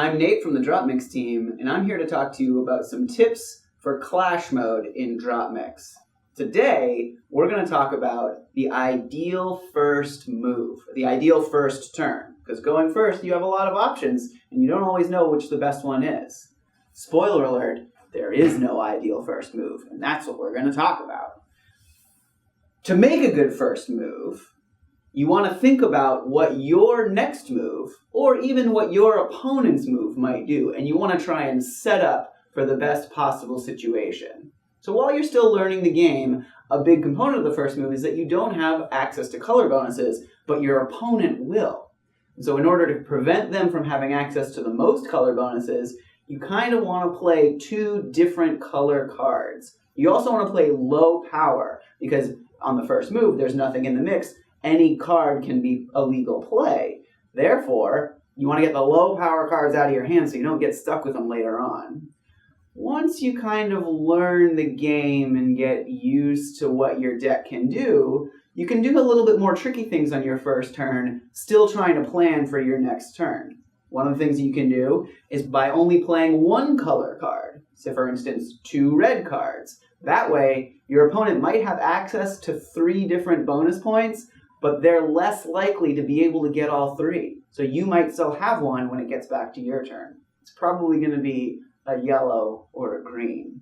I'm Nate from the DropMix team, and I'm here to talk to you about some tips for Clash mode in DropMix. Today, we're going to talk about the ideal first move, the ideal first turn. Because going first, you have a lot of options, and you don't always know which the best one is. Spoiler alert, there is no ideal first move, and that's what we're going to talk about. To make a good first move, you want to think about what your next move, or even what your opponent's move might do, and you want to try and set up for the best possible situation. So while you're still learning the game, a big component of the first move is that you don't have access to color bonuses, but your opponent will. So in order to prevent them from having access to the most color bonuses, you kind of want to play two different color cards. You also want to play low power, because on the first move, there's nothing in the mix. Any card can be a legal play. Therefore, you want to get the low power cards out of your hand so you don't get stuck with them later on. Once you kind of learn the game and get used to what your deck can do, you can do a little bit more tricky things on your first turn, still trying to plan for your next turn. One of the things you can do is by only playing one color card. So for instance, 2 red cards. That way, your opponent might have access to 3 different bonus points, but they're less likely to be able to get all 3. So you might still have one when it gets back to your turn. It's probably going to be a yellow or a green.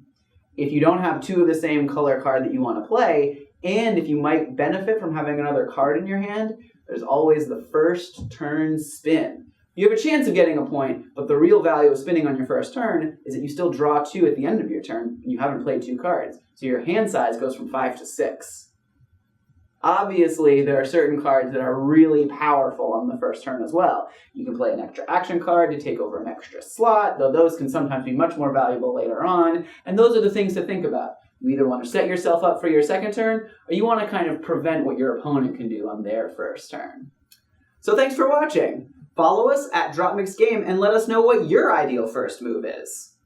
If you don't have 2 of the same color card that you want to play, and if you might benefit from having another card in your hand, there's always the first turn spin. You have a chance of getting a point, but the real value of spinning on your first turn is that you still draw 2 at the end of your turn, and you haven't played 2 cards. So your hand size goes from 5 to 6. Obviously, there are certain cards that are really powerful on the first turn as well. You can play an extra action card to take over an extra slot, though those can sometimes be much more valuable later on, and those are the things to think about. You either want to set yourself up for your second turn, or you want to kind of prevent what your opponent can do on their first turn. So thanks for watching! Follow us at DropMix Game and let us know what your ideal first move is.